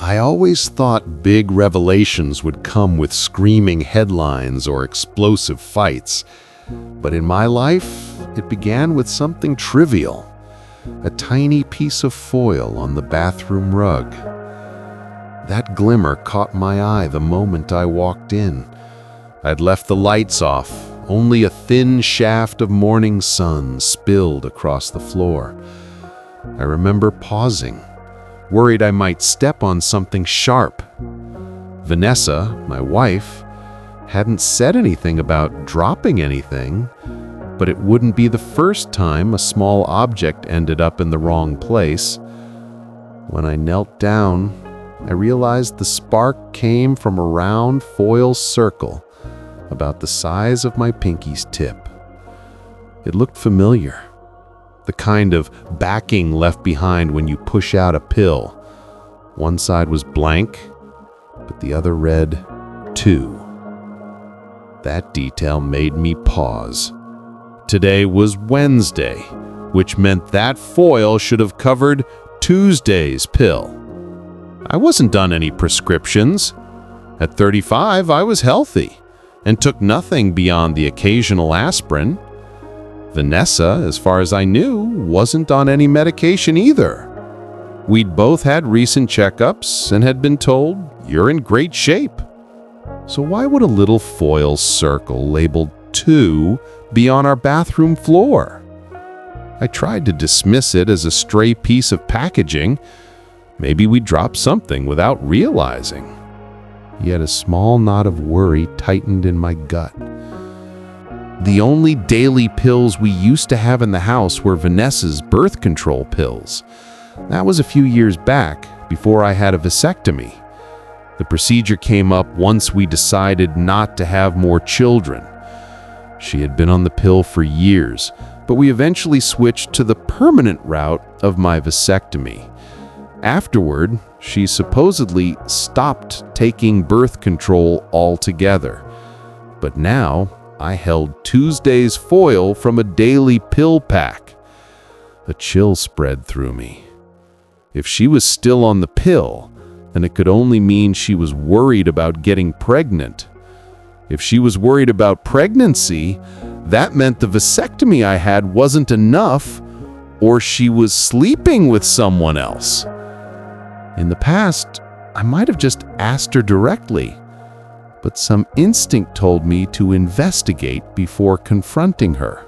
I always thought big revelations would come with screaming headlines or explosive fights. But in my life, it began with something trivial. A tiny piece of foil on the bathroom rug. That glimmer caught my eye the moment I walked in. I'd left the lights off. Only a thin shaft of morning sun spilled across the floor. I remember pausing, worried I might step on something sharp. Vanessa, my wife, hadn't said anything about dropping anything, but it wouldn't be the first time a small object ended up in the wrong place. When I knelt down, I realized the spark came from a round foil circle about the size of my pinky's tip. It looked familiar, the kind of backing left behind when you push out a pill. One side was blank, but the other read 2. That detail made me pause. Today was Wednesday, which meant that foil should have covered Tuesday's pill. I wasn't on any prescriptions. At 35, I was healthy and took nothing beyond the occasional aspirin. Vanessa, as far as I knew, wasn't on any medication either. We'd both had recent checkups and had been told, "You're in great shape." So why would a little foil circle labeled 2 be on our bathroom floor? I tried to dismiss it as a stray piece of packaging. Maybe we dropped something without realizing. Yet a small knot of worry tightened in my gut. The only daily pills we used to have in the house were Vanessa's birth control pills. That was a few years back, before I had a vasectomy. The procedure came up once we decided not to have more children. She had been on the pill for years, but we eventually switched to the permanent route of my vasectomy. Afterward, she supposedly stopped taking birth control altogether. But now, I held Tuesday's foil from a daily pill pack. A chill spread through me. If she was still on the pill, then it could only mean she was worried about getting pregnant. If she was worried about pregnancy, that meant the vasectomy I had wasn't enough, or she was sleeping with someone else. In the past, I might have just asked her directly, but some instinct told me to investigate before confronting her.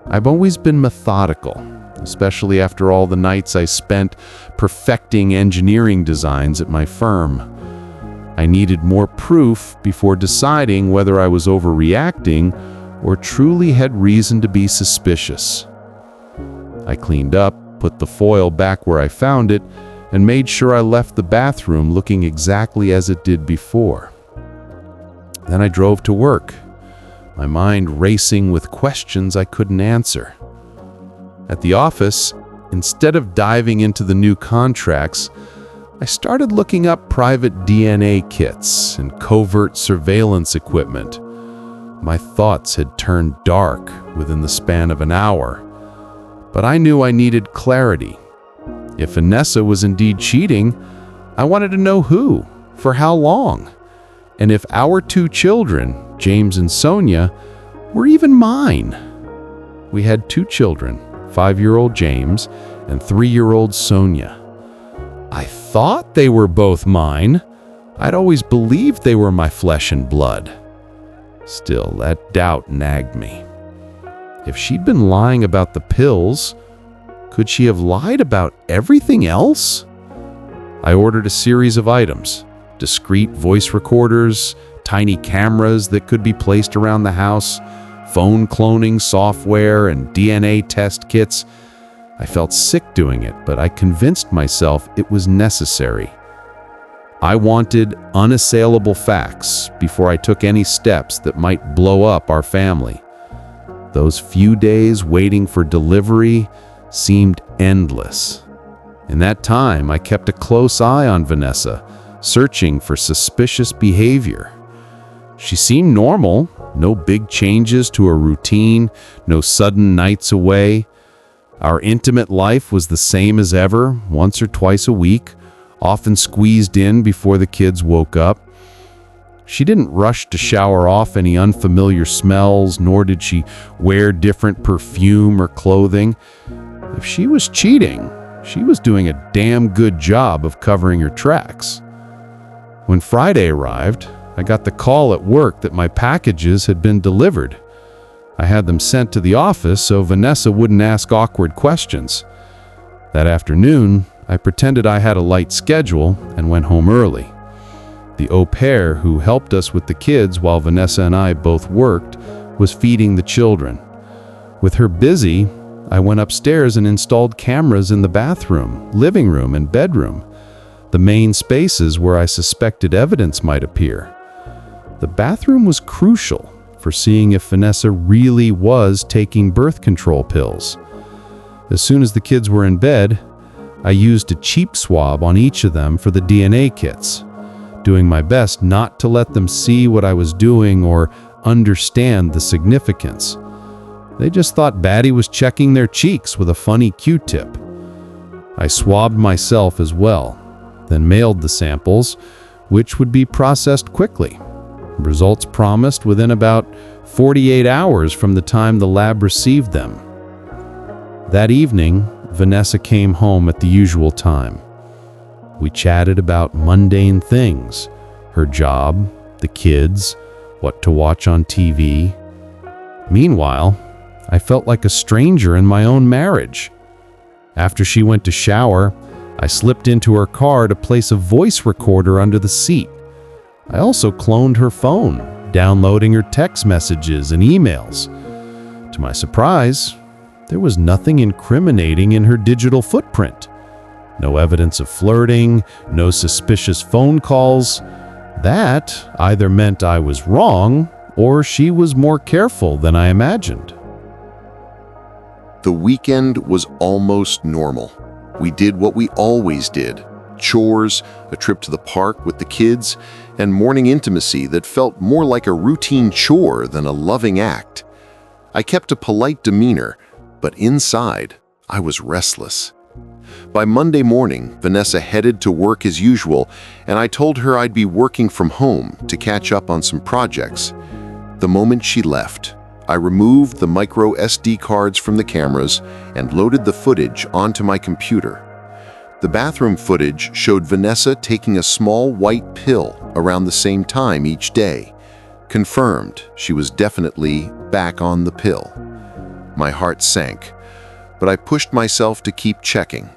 I've always been methodical, especially after all the nights I spent perfecting engineering designs at my firm. I needed more proof before deciding whether I was overreacting or truly had reason to be suspicious. I cleaned up, put the foil back where I found it, and made sure I left the bathroom looking exactly as it did before. Then I drove to work, my mind racing with questions I couldn't answer. At the office, instead of diving into the new contracts, I started looking up private DNA kits and covert surveillance equipment. My thoughts had turned dark within the span of an hour, but I knew I needed clarity. If Vanessa was indeed cheating, I wanted to know who, for how long, and if our 2 children, James and Sonia, were even mine. We had 2 children, 5-year-old James and 3-year-old Sonia. I thought they were both mine. I'd always believed they were my flesh and blood. Still, that doubt nagged me. If she'd been lying about the pills, could she have lied about everything else? I ordered a series of items, discreet voice recorders, tiny cameras that could be placed around the house, phone cloning software, and DNA test kits. I felt sick doing it, but I convinced myself it was necessary. I wanted unassailable facts before I took any steps that might blow up our family. Those few days waiting for delivery seemed endless. In that time, I kept a close eye on Vanessa, searching for suspicious behavior. She seemed normal, no big changes to her routine, no sudden nights away. Our intimate life was the same as ever, once or twice a week, often squeezed in before the kids woke up. She didn't rush to shower off any unfamiliar smells, nor did she wear different perfume or clothing. If she was cheating, she was doing a damn good job of covering her tracks. When Friday arrived, I got the call at work that my packages had been delivered. I had them sent to the office so Vanessa wouldn't ask awkward questions. That afternoon, I pretended I had a light schedule and went home early. The au pair who helped us with the kids while Vanessa and I both worked was feeding the children. With her busy, I went upstairs and installed cameras in the bathroom, living room, and bedroom, the main spaces where I suspected evidence might appear. The bathroom was crucial for seeing if Vanessa really was taking birth control pills. As soon as the kids were in bed, I used a cheap swab on each of them for the DNA kits, doing my best not to let them see what I was doing or understand the significance. They just thought Batty was checking their cheeks with a funny Q-tip. I swabbed myself as well, then mailed the samples, which would be processed quickly. Results promised within about 48 hours from the time the lab received them. That evening, Vanessa came home at the usual time. We chatted about mundane things, her job, the kids, what to watch on TV. Meanwhile, I felt like a stranger in my own marriage. After she went to shower, I slipped into her car to place a voice recorder under the seat. I also cloned her phone, downloading her text messages and emails. To my surprise, there was nothing incriminating in her digital footprint. No evidence of flirting, no suspicious phone calls. That either meant I was wrong or she was more careful than I imagined. The weekend was almost normal. We did what we always did: chores, a trip to the park with the kids, and morning intimacy that felt more like a routine chore than a loving act. I kept a polite demeanor, but inside, I was restless. By Monday morning, Vanessa headed to work as usual, and I told her I'd be working from home to catch up on some projects. The moment she left, I removed the micro SD cards from the cameras and loaded the footage onto my computer. The bathroom footage showed Vanessa taking a small white pill around the same time each day. Confirmed she was definitely back on the pill. My heart sank, but I pushed myself to keep checking.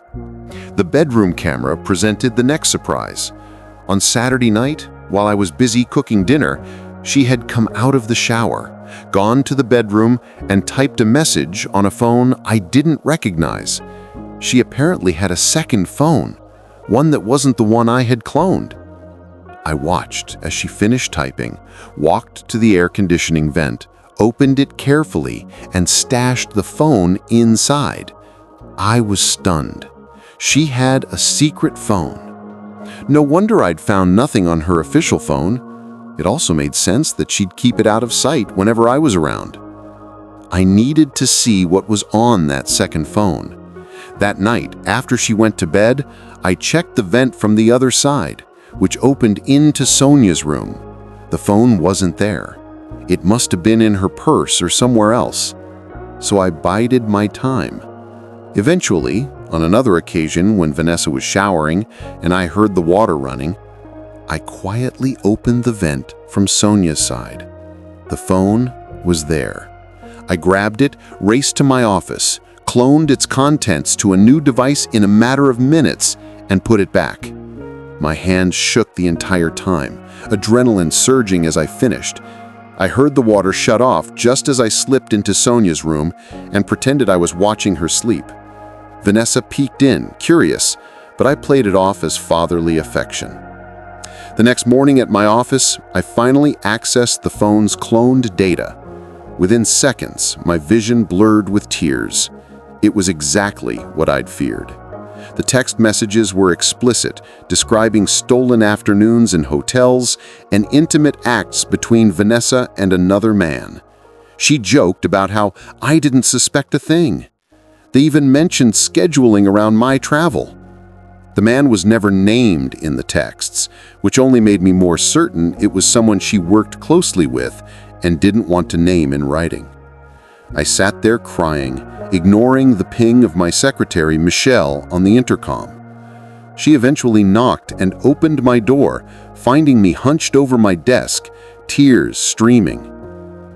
The bedroom camera presented the next surprise. On Saturday night, while I was busy cooking dinner, she had come out of the shower, gone to the bedroom, and typed a message on a phone I didn't recognize. She apparently had a second phone, one that wasn't the one I had cloned. I watched as she finished typing, walked to the air conditioning vent, opened it carefully, and stashed the phone inside. I was stunned. She had a secret phone. No wonder I'd found nothing on her official phone. It also made sense that she'd keep it out of sight whenever I was around. I needed to see what was on that second phone. That night, after she went to bed, I checked the vent from the other side, which opened into Sonia's room. The phone wasn't there. It must have been in her purse or somewhere else. So I bided my time. Eventually, on another occasion when Vanessa was showering and I heard the water running, I quietly opened the vent from Sonia's side. The phone was there. I grabbed it, raced to my office, cloned its contents to a new device in a matter of minutes, and put it back. My hands shook the entire time, adrenaline surging as I finished. I heard the water shut off just as I slipped into Sonia's room and pretended I was watching her sleep. Vanessa peeked in, curious, but I played it off as fatherly affection. The next morning at my office, I finally accessed the phone's cloned data. Within seconds, my vision blurred with tears. It was exactly what I'd feared. The text messages were explicit, describing stolen afternoons in hotels and intimate acts between Vanessa and another man. She joked about how I didn't suspect a thing. They even mentioned scheduling around my travel. The man was never named in the texts, which only made me more certain it was someone she worked closely with and didn't want to name in writing. I sat there crying, ignoring the ping of my secretary, Michelle, on the intercom. She eventually knocked and opened my door, finding me hunched over my desk, tears streaming.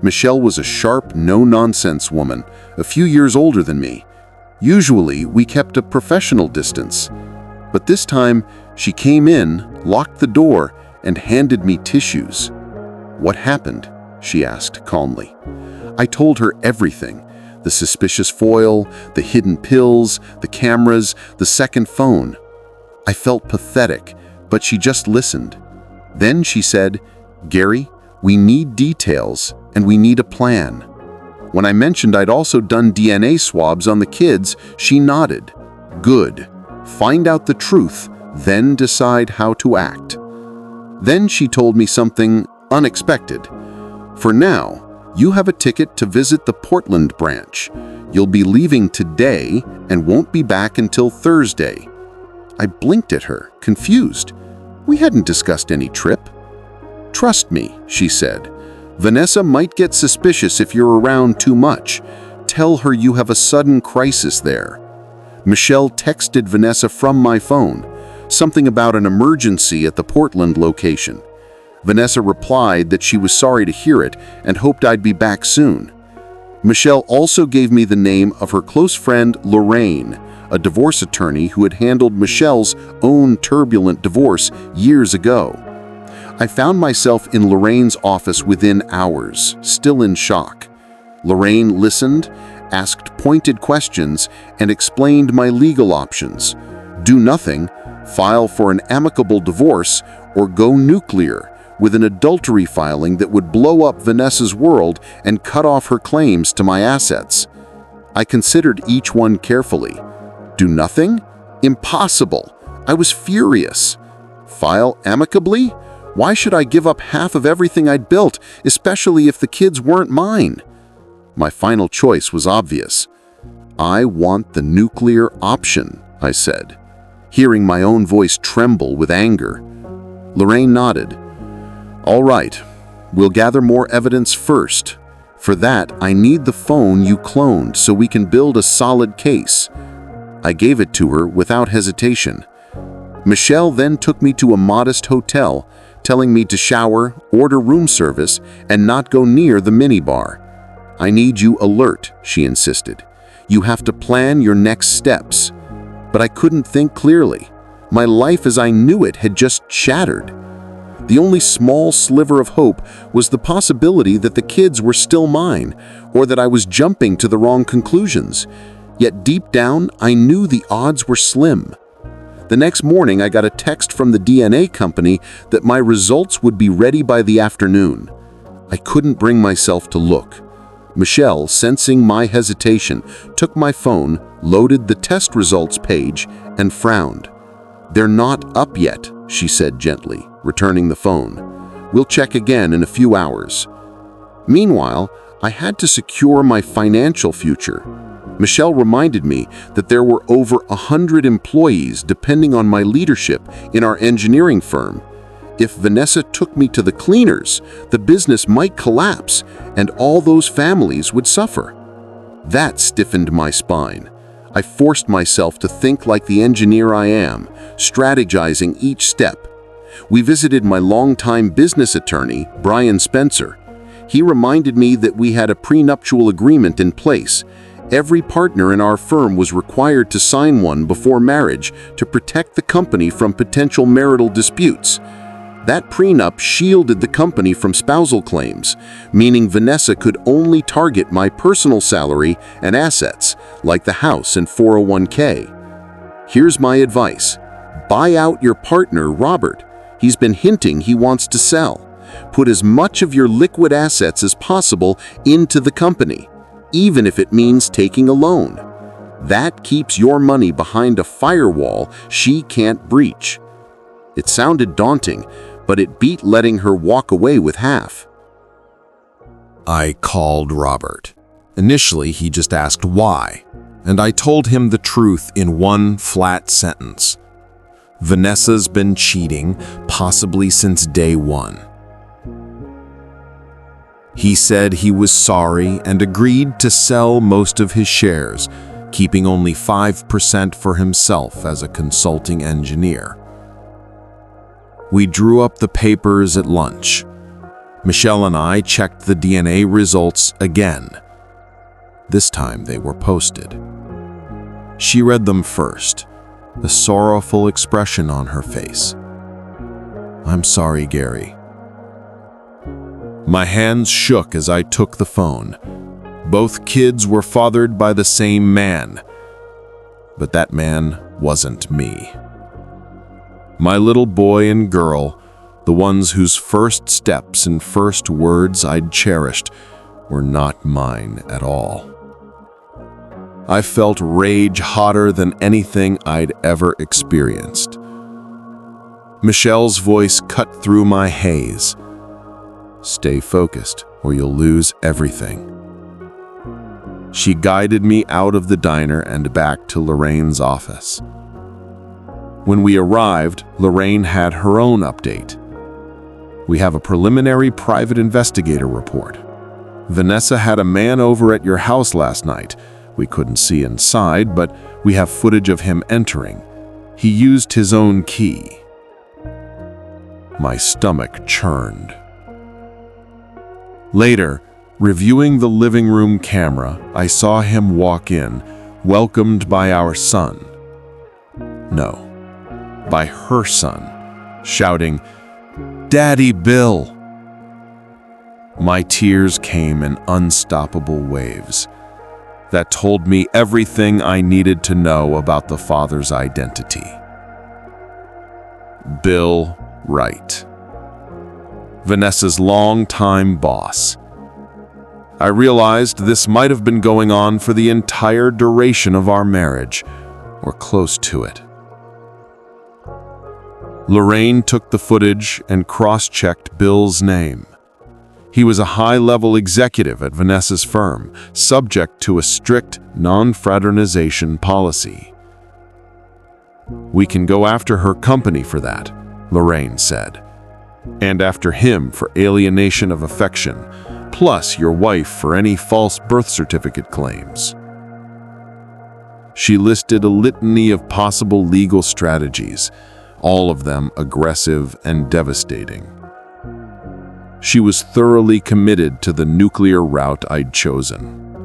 Michelle was a sharp, no-nonsense woman, a few years older than me. Usually, we kept a professional distance. But this time, she came in, locked the door, and handed me tissues. "What happened?" she asked calmly. I told her everything. The suspicious foil, the hidden pills, the cameras, the second phone. I felt pathetic, but she just listened. Then she said, "Gary, we need details, and we need a plan." When I mentioned I'd also done DNA swabs on the kids, she nodded. "Good. Find out the truth, then decide how to act." Then she told me something unexpected. "For now, you have a ticket to visit the Portland branch. You'll be leaving today and won't be back until Thursday." I blinked at her, confused. We hadn't discussed any trip. "Trust me," she said. "Vanessa might get suspicious if you're around too much. Tell her you have a sudden crisis there." Michelle texted Vanessa from my phone, something about an emergency at the Portland location. Vanessa replied that she was sorry to hear it and hoped I'd be back soon. Michelle also gave me the name of her close friend Lorraine, a divorce attorney who had handled Michelle's own turbulent divorce years ago. I found myself in Lorraine's office within hours, still in shock. Lorraine listened, asked pointed questions, and explained my legal options. Do nothing, file for an amicable divorce, or go nuclear, with an adultery filing that would blow up Vanessa's world and cut off her claims to my assets. I considered each one carefully. Do nothing? Impossible! I was furious. File amicably? Why should I give up half of everything I'd built, especially if the kids weren't mine? My final choice was obvious. I want the nuclear option, I said, hearing my own voice tremble with anger. Lorraine nodded. All right, we'll gather more evidence first. For that, I need the phone you cloned so we can build a solid case. I gave it to her without hesitation. Michelle then took me to a modest hotel, telling me to shower, order room service, and not go near the minibar. I need you alert, she insisted. You have to plan your next steps. But I couldn't think clearly. My life as I knew it had just shattered. The only small sliver of hope was the possibility that the kids were still mine, or that I was jumping to the wrong conclusions. Yet deep down, I knew the odds were slim. The next morning, I got a text from the DNA company that my results would be ready by the afternoon. I couldn't bring myself to look. Michelle, sensing my hesitation, took my phone, loaded the test results page, and frowned. "They're not up yet," she said gently, returning the phone. "We'll check again in a few hours." Meanwhile, I had to secure my financial future. Michelle reminded me that there were over 100 employees depending on my leadership in our engineering firm. If Vanessa took me to the cleaners, the business might collapse and all those families would suffer. That stiffened my spine. I forced myself to think like the engineer I am, strategizing each step. We visited my longtime business attorney, Brian Spencer. He reminded me that we had a prenuptial agreement in place. Every partner in our firm was required to sign one before marriage to protect the company from potential marital disputes. That prenup shielded the company from spousal claims, meaning Vanessa could only target my personal salary and assets, like the house and 401k. Here's my advice. Buy out your partner, Robert. He's been hinting he wants to sell. Put as much of your liquid assets as possible into the company, even if it means taking a loan. That keeps your money behind a firewall she can't breach. It sounded daunting, but it beat letting her walk away with half. I called Robert. Initially, he just asked why, and I told him the truth in one flat sentence. Vanessa's been cheating, possibly since day one. He said he was sorry and agreed to sell most of his shares, keeping only 5% for himself as a consulting engineer. We drew up the papers at lunch. Michelle and I checked the DNA results again. This time they were posted. She read them first, the sorrowful expression on her face. "I'm sorry, Gary." My hands shook as I took the phone. Both kids were fathered by the same man, but that man wasn't me. My little boy and girl, the ones whose first steps and first words I'd cherished, were not mine at all. I felt rage hotter than anything I'd ever experienced. Michelle's voice cut through my haze. "Stay focused, or you'll lose everything." She guided me out of the diner and back to Lorraine's office. When we arrived, Lorraine had her own update. "We have a preliminary private investigator report. Vanessa had a man over at your house last night. We couldn't see inside, but we have footage of him entering. He used his own key." My stomach churned. Later, reviewing the living room camera, I saw him walk in, welcomed by our son. No, by her son, shouting, "Daddy Bill!" My tears came in unstoppable waves that told me everything I needed to know about the father's identity. Bill Wright, Vanessa's longtime boss. I realized this might have been going on for the entire duration of our marriage, or close to it. Lorraine took the footage and cross-checked Bill's name. He was a high-level executive at Vanessa's firm, subject to a strict non-fraternization policy. "We can go after her company for that," Lorraine said, "and after him for alienation of affection, plus your wife for any false birth certificate claims." She listed a litany of possible legal strategies, all of them aggressive and devastating. She was thoroughly committed to the nuclear route I'd chosen.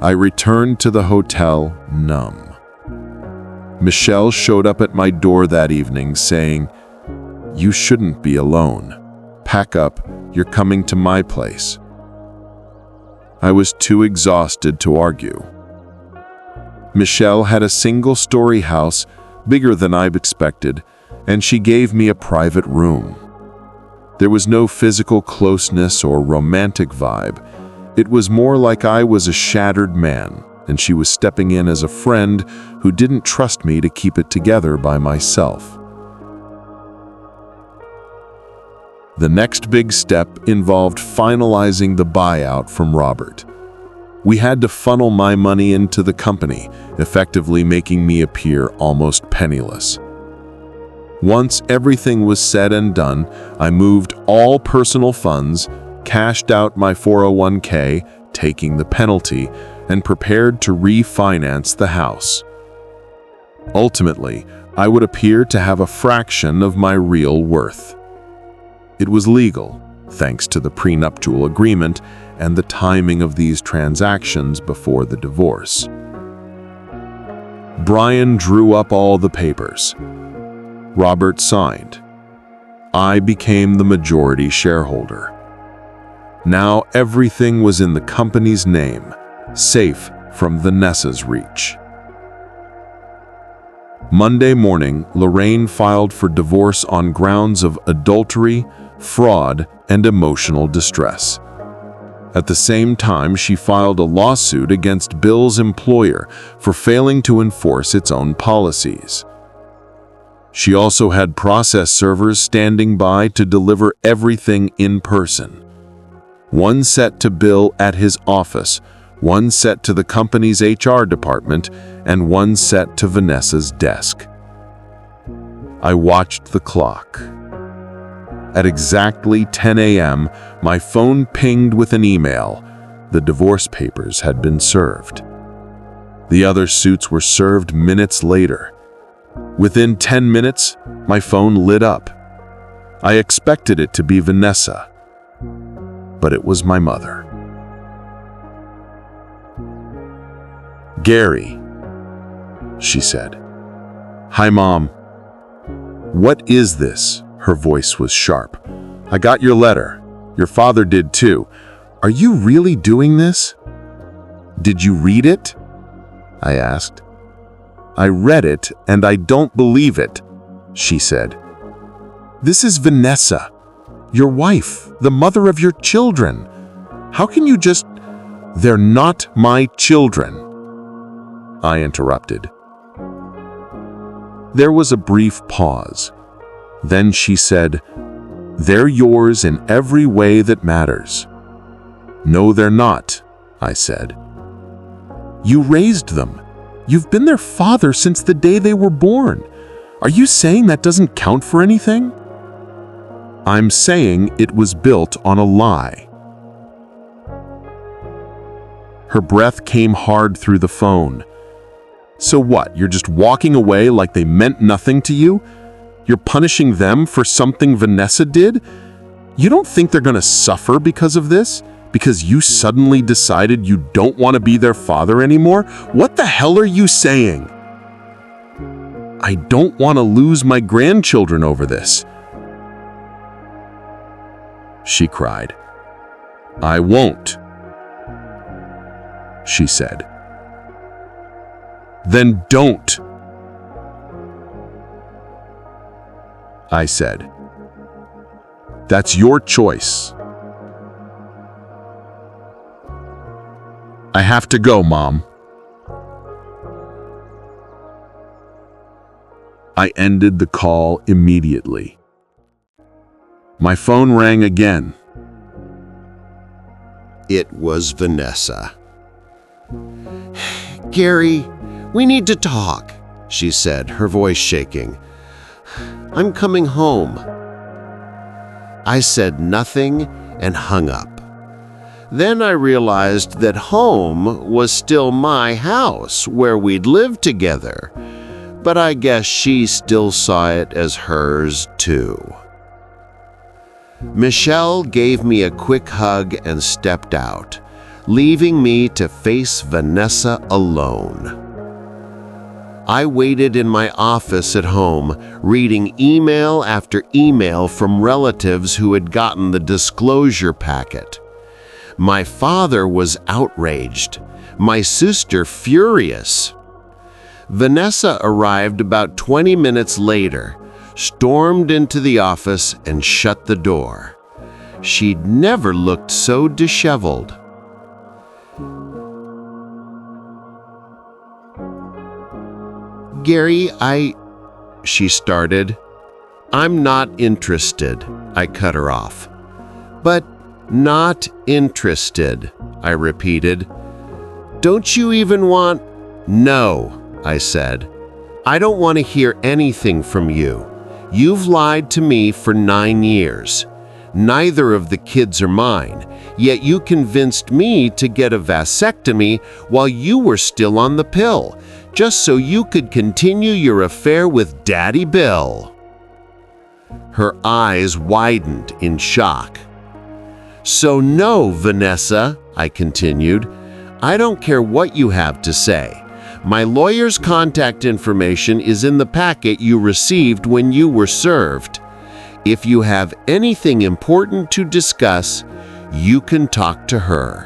I returned to the hotel numb. Michelle showed up at my door that evening saying, "You shouldn't be alone. Pack up, you're coming to my place." I was too exhausted to argue. Michelle had a single-story house, bigger than I'd expected, and she gave me a private room. There was no physical closeness or romantic vibe. It was more like I was a shattered man, and she was stepping in as a friend who didn't trust me to keep it together by myself. The next big step involved finalizing the buyout from Robert. We had to funnel my money into the company, effectively making me appear almost penniless. Once everything was said and done, I moved all personal funds, cashed out my 401k, taking the penalty, and prepared to refinance the house. Ultimately, I would appear to have a fraction of my real worth. It was legal, thanks to the prenuptial agreement and the timing of these transactions before the divorce. Brian drew up all the papers. Robert signed. I became the majority shareholder. Now everything was in the company's name, safe from Vanessa's reach. Monday morning, Lorraine filed for divorce on grounds of adultery, fraud, and emotional distress. At the same time, she filed a lawsuit against Bill's employer for failing to enforce its own policies. She also had process servers standing by to deliver everything in person. One set to Bill at his office, one set to the company's HR department and one set to Vanessa's desk. I watched the clock. At exactly 10 a.m., my phone pinged with an email. The divorce papers had been served. The other suits were served minutes later. Within 10 minutes, my phone lit up. I expected it to be Vanessa, but it was my mother. "Gary," she said. "Hi, Mom. What is this?" Her voice was sharp. "I got your letter. Your father did too. Are you really doing this?" "Did you read it?" I asked. "I read it and I don't believe it," she said. "This is Vanessa, your wife, the mother of your children. How can you just—" "They're not my children," I interrupted. There was a brief pause. Then she said, "They're yours in every way that matters." "No, they're not," I said. "You raised them. You've been their father since the day they were born. Are you saying that doesn't count for anything?" "I'm saying it was built on a lie." Her breath came hard through the phone. "So what, you're just walking away like they meant nothing to you? You're punishing them for something Vanessa did? You don't think they're gonna suffer because of this? Because you suddenly decided you don't want to be their father anymore? What the hell are you saying?" "I don't want to lose my grandchildren over this," she cried. "I won't," she said. "Then don't," I said. "That's your choice." "I have to go, Mom." I ended the call immediately. My phone rang again. It was Vanessa. "Gary, we need to talk," she said, her voice shaking. "I'm coming home." I said nothing and hung up. Then I realized that home was still my house where we'd lived together, but I guess she still saw it as hers too. Michelle gave me a quick hug and stepped out, leaving me to face Vanessa alone. I waited in my office at home, reading email after email from relatives who had gotten the disclosure packet. My father was outraged, my sister furious. Vanessa arrived about 20 minutes later, stormed into the office and shut the door. She'd never looked so disheveled. "Gary, she started. "I'm not interested," I cut her off. "But not interested," I repeated. "Don't you even want—" "No," I said. "I don't want to hear anything from you. You've lied to me for 9 years. Neither of the kids are mine, yet you convinced me to get a vasectomy while you were still on the pill, just so you could continue your affair with Daddy Bill." Her eyes widened in shock. "So no, Vanessa," I continued. "I don't care what you have to say. My lawyer's contact information is in the packet you received when you were served. If you have anything important to discuss, you can talk to her."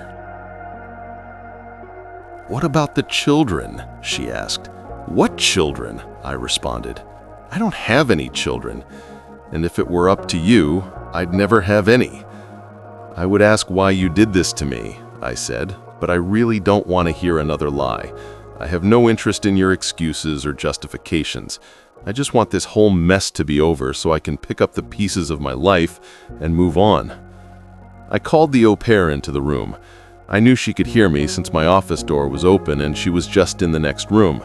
"What about the children?" she asked. "What children?" I responded. "I don't have any children, and if it were up to you, I'd never have any." "I would ask why you did this to me," I said, "but I really don't want to hear another lie. I have no interest in your excuses or justifications. I just want this whole mess to be over so I can pick up the pieces of my life and move on." I called the au pair into the room. I knew she could hear me since my office door was open and she was just in the next room.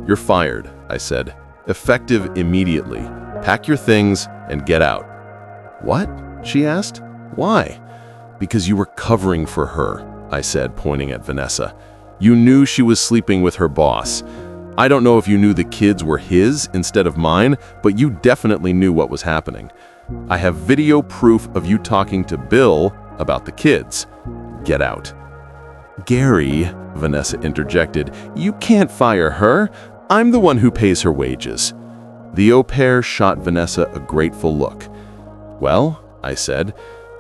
"You're fired," I said. "Effective immediately. Pack your things and get out." "What?" she asked. "Why?" "Because you were covering for her," I said, pointing at Vanessa. "You knew she was sleeping with her boss. I don't know if you knew the kids were his instead of mine, but you definitely knew what was happening. I have video proof of you talking to Bill about the kids. Get out." "Gary," Vanessa interjected, "you can't fire her. I'm the one who pays her wages." The au pair shot Vanessa a grateful look. "Well," I said,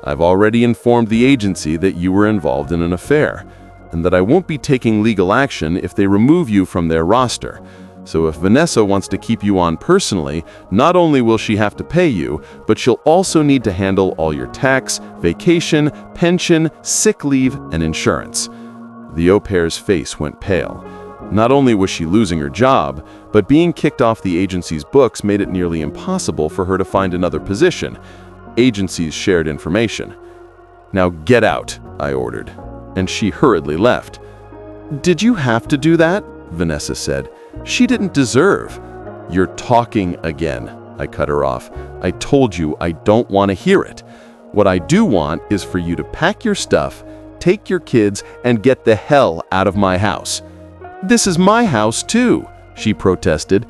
"I've already informed the agency that you were involved in an affair, and that I won't be taking legal action if they remove you from their roster. So if Vanessa wants to keep you on personally, not only will she have to pay you, but she'll also need to handle all your tax, vacation, pension, sick leave, and insurance." The au pair's face went pale. Not only was she losing her job, but being kicked off the agency's books made it nearly impossible for her to find another position. Agencies shared information. "Now get out," I ordered, and she hurriedly left. "Did you have to do that?" Vanessa said. "She didn't deserve." "You're talking again," I cut her off. "I told you I don't want to hear it. What I do want is for you to pack your stuff, take your kids, and get the hell out of my house." "This is my house too," she protested.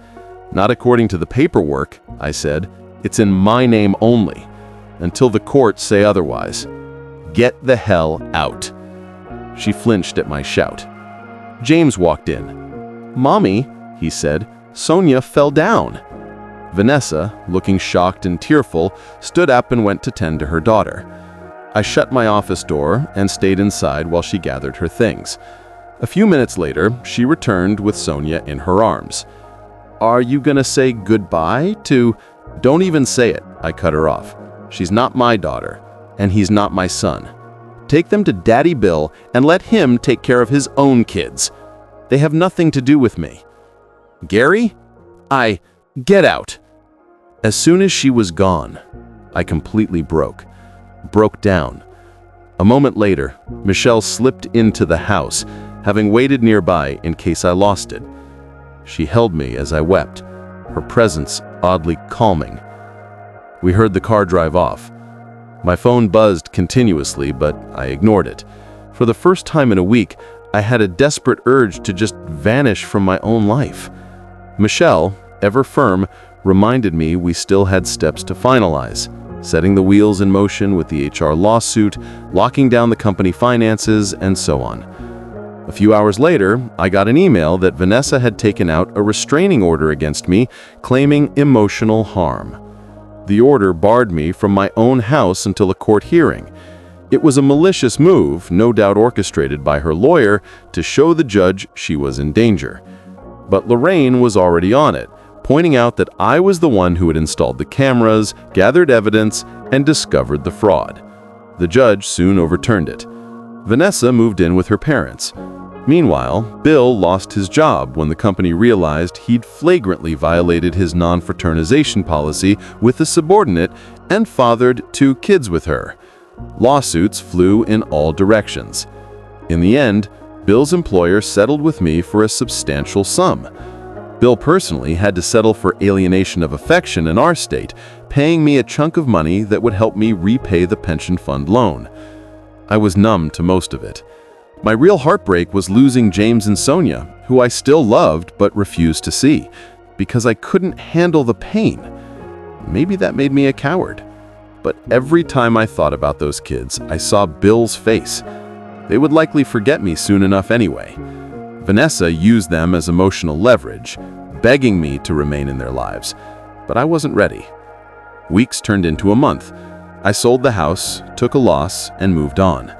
"Not according to the paperwork," I said. "It's in my name only, until the courts say otherwise. Get the hell out." She flinched at my shout. James walked in. "Mommy," he said, "Sonia fell down." Vanessa, looking shocked and tearful, stood up and went to tend to her daughter. I shut my office door and stayed inside while she gathered her things. A few minutes later, she returned with Sonia in her arms. "Are you gonna say goodbye to—" "Don't even say it," I cut her off. "She's not my daughter, and he's not my son. Take them to Daddy Bill and let him take care of his own kids. They have nothing to do with me." "Gary? Get out." As soon as she was gone, I completely broke down. A moment later, Michelle slipped into the house, having waited nearby in case I lost it. She held me as I wept, her presence oddly calming. We heard the car drive off. My phone buzzed continuously, but I ignored it. For the first time in a week, I had a desperate urge to just vanish from my own life. Michelle, ever firm, reminded me we still had steps to finalize, setting the wheels in motion with the HR lawsuit, locking down the company finances, and so on. A few hours later, I got an email that Vanessa had taken out a restraining order against me, claiming emotional harm. The order barred me from my own house until a court hearing. It was a malicious move, no doubt orchestrated by her lawyer, to show the judge she was in danger. But Lorraine was already on it, pointing out that I was the one who had installed the cameras, gathered evidence, and discovered the fraud. The judge soon overturned it. Vanessa moved in with her parents. Meanwhile, Bill lost his job when the company realized he'd flagrantly violated his non-fraternization policy with a subordinate and fathered 2 kids with her. Lawsuits flew in all directions. In the end, Bill's employer settled with me for a substantial sum. Bill personally had to settle for alienation of affection in our state, paying me a chunk of money that would help me repay the pension fund loan. I was numb to most of it. My real heartbreak was losing James and Sonia, who I still loved but refused to see, because I couldn't handle the pain. Maybe that made me a coward. But every time I thought about those kids, I saw Bill's face. They would likely forget me soon enough anyway. Vanessa used them as emotional leverage, begging me to remain in their lives, but I wasn't ready. Weeks turned into a month. I sold the house, took a loss, and moved on.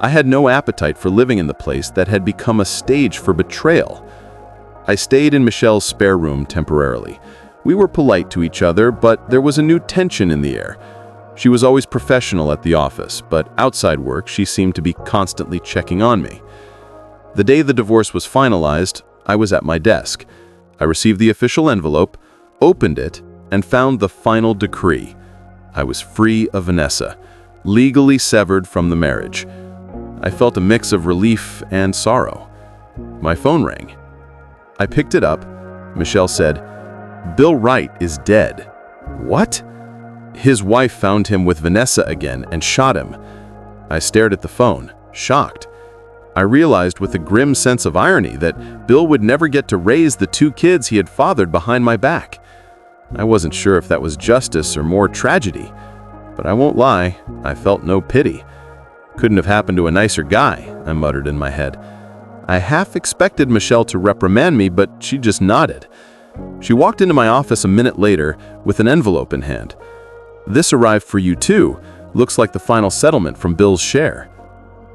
I had no appetite for living in the place that had become a stage for betrayal. I stayed in Michelle's spare room temporarily. We were polite to each other, but there was a new tension in the air. She was always professional at the office, but outside work she seemed to be constantly checking on me. The day the divorce was finalized, I was at my desk. I received the official envelope, opened it, and found the final decree. I was free of Vanessa, legally severed from the marriage. I felt a mix of relief and sorrow. My phone rang. I picked it up. Michelle said, "Bill Wright is dead." "What?" "His wife found him with Vanessa again and shot him." I stared at the phone, shocked. I realized with a grim sense of irony that Bill would never get to raise the 2 kids he had fathered behind my back. I wasn't sure if that was justice or more tragedy, but I won't lie, I felt no pity. "Couldn't have happened to a nicer guy," I muttered in my head. I half expected Michelle to reprimand me, but she just nodded. She walked into my office a minute later with an envelope in hand. "This arrived for you too. Looks like the final settlement from Bill's share."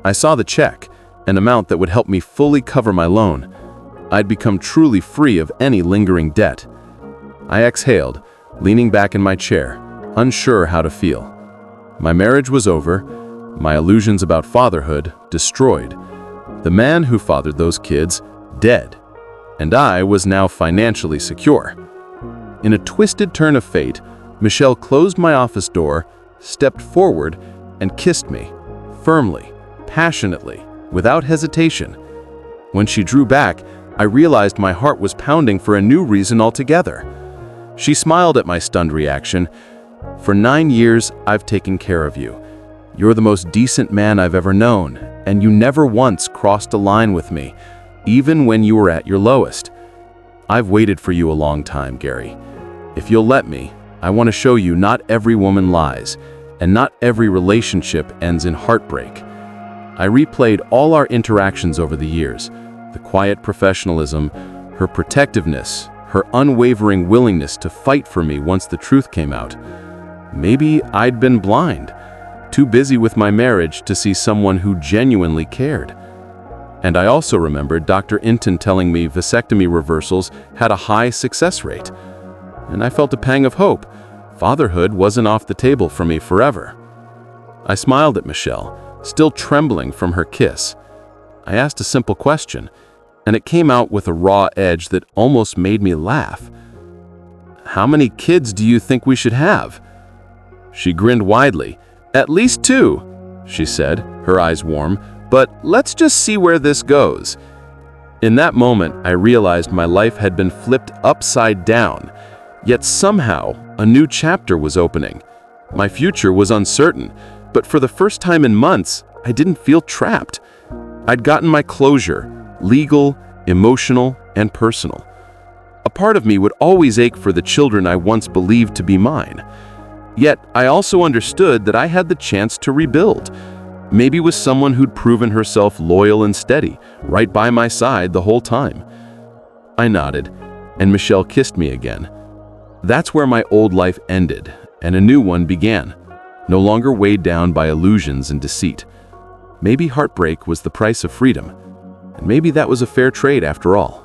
I saw the check, an amount that would help me fully cover my loan. I'd become truly free of any lingering debt. I exhaled, leaning back in my chair, unsure how to feel. My marriage was over, my illusions about fatherhood destroyed. The man who fathered those kids, dead. And I was now financially secure. In a twisted turn of fate, Michelle closed my office door, stepped forward, and kissed me, firmly, passionately, without hesitation. When she drew back, I realized my heart was pounding for a new reason altogether. She smiled at my stunned reaction. "For 9 years, I've taken care of you. You're the most decent man I've ever known, and you never once crossed a line with me, even when you were at your lowest. I've waited for you a long time, Gary. If you'll let me, I want to show you not every woman lies, and not every relationship ends in heartbreak." I replayed all our interactions over the years, the quiet professionalism, her protectiveness, her unwavering willingness to fight for me once the truth came out. Maybe I'd been blind, too busy with my marriage to see someone who genuinely cared. And I also remembered Dr. Inton telling me vasectomy reversals had a high success rate. And I felt a pang of hope. Fatherhood wasn't off the table for me forever. I smiled at Michelle, still trembling from her kiss. I asked a simple question, and it came out with a raw edge that almost made me laugh. "How many kids do you think we should have?" She grinned widely. "At least 2, she said, her eyes warm, "but let's just see where this goes." In that moment, I realized my life had been flipped upside down, yet somehow a new chapter was opening. My future was uncertain, but for the first time in months, I didn't feel trapped. I'd gotten my closure, legal, emotional, and personal. A part of me would always ache for the children I once believed to be mine. Yet, I also understood that I had the chance to rebuild, maybe with someone who'd proven herself loyal and steady, right by my side the whole time. I nodded, and Michelle kissed me again. That's where my old life ended, and a new one began, no longer weighed down by illusions and deceit. Maybe heartbreak was the price of freedom, and maybe that was a fair trade after all.